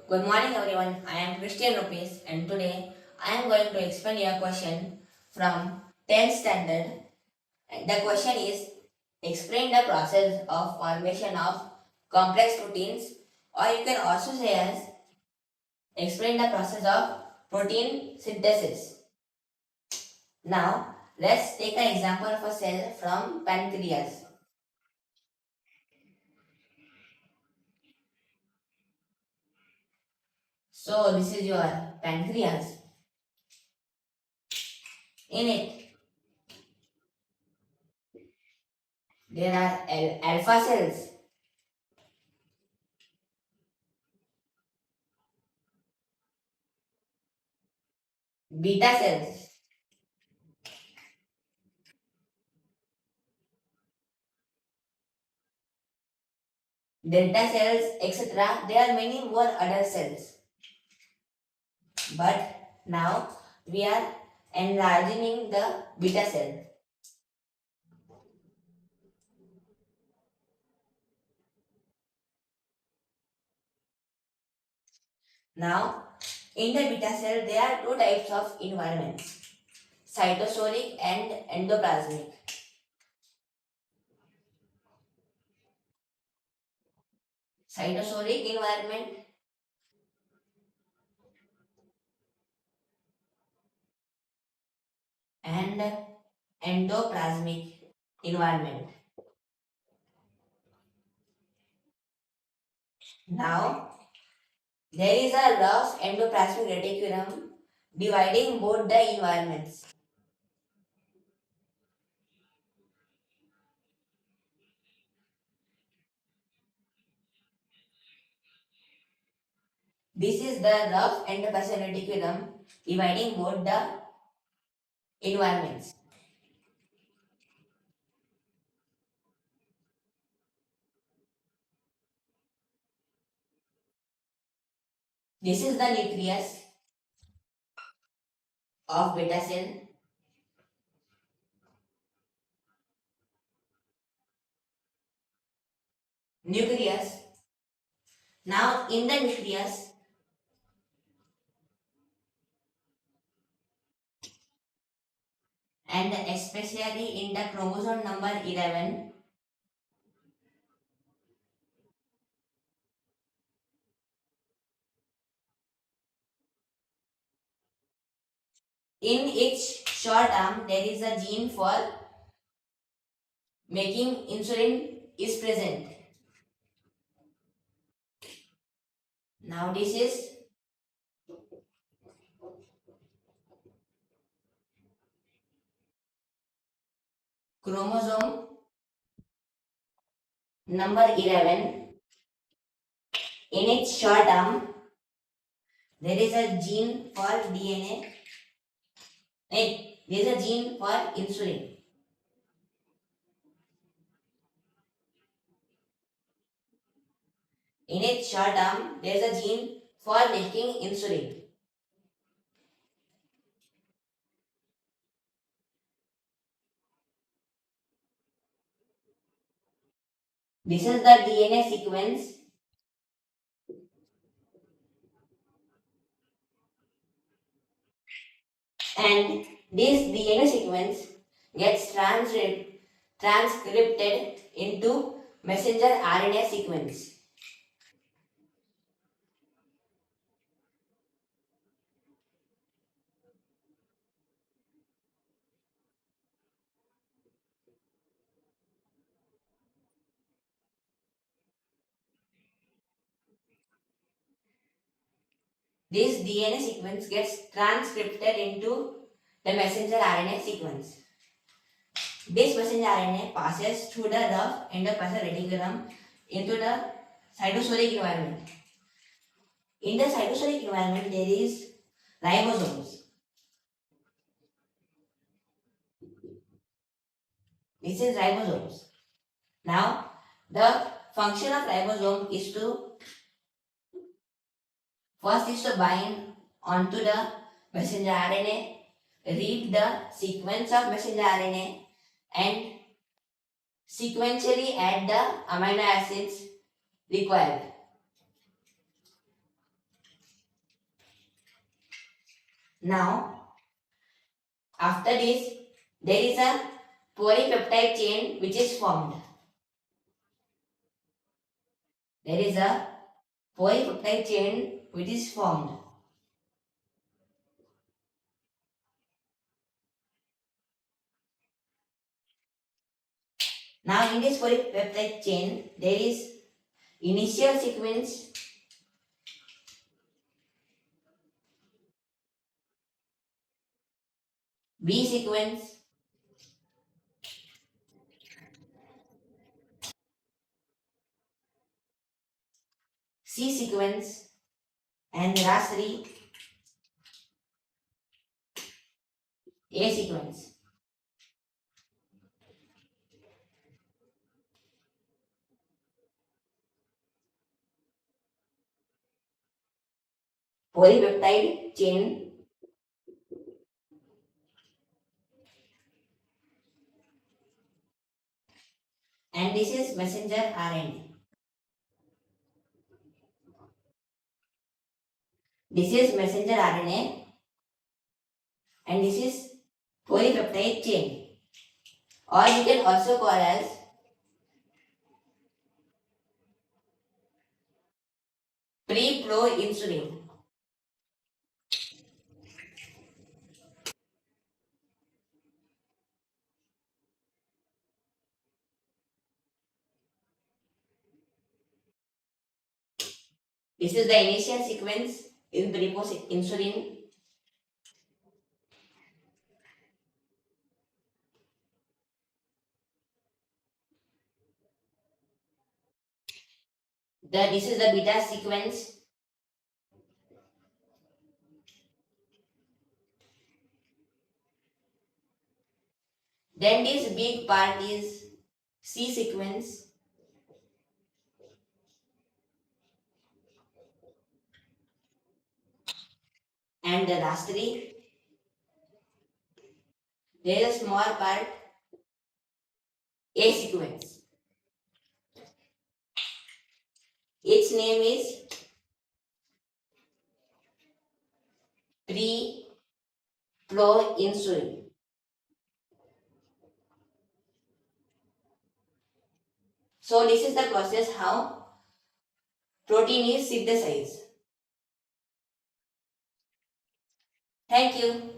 Good morning everyone. I am Christian Lopez and today I am going to explain you a question from 10th standard. And the question is explain the process of formation of complex proteins, or you can also say as explain the process of protein synthesis. Now let's take an example of a cell from pancreas. So this is your pancreas. In it there are alpha cells, beta cells, delta cells, etc. There are many more other cells. But now we are enlarging the beta cell. Now, in the beta cell, there are two types of environments, cytosolic and endoplasmic. Cytosolic environment and endoplasmic environment. Now, there is a rough endoplasmic reticulum dividing both the environments. This is the rough endoplasmic reticulum dividing both the environments. This is the nucleus of beta cell. Nucleus. Now in the nucleus, and especially in the chromosome number 11, in its short arm there is a gene for making insulin is present. Now this is chromosome number 11. In its short arm there is a gene for DNA. There is a gene for insulin. In its short arm there is a gene for making insulin. This is the DNA sequence, and this DNA sequence gets transcripted into messenger RNA sequence. This DNA sequence gets transcripted into the messenger RNA sequence. This messenger RNA passes through the rough endoplasmic reticulum into the cytosolic environment. In the cytosolic environment, there is ribosomes. This is ribosomes. Now, the function of ribosome is to first is to bind onto the messenger RNA, read the sequence of messenger RNA, and sequentially add the amino acids required. Now, after this, there is a polypeptide chain which is formed. There is a polypeptide chain which is formed. Now, in this polypeptide chain, there is initial sequence, B sequence, C sequence, and lastly A sequence. Polypeptide chain, and this is messenger RNA. This is messenger RNA and this is polypeptide chain, or you can also call as pre-proinsulin. This is the initial sequence in pre-proinsulin. This is the beta sequence. Then this big part is C sequence. And lastly, there is a small part A sequence. Its name is pre-proinsulin. So this is the process how protein is synthesized. Thank you.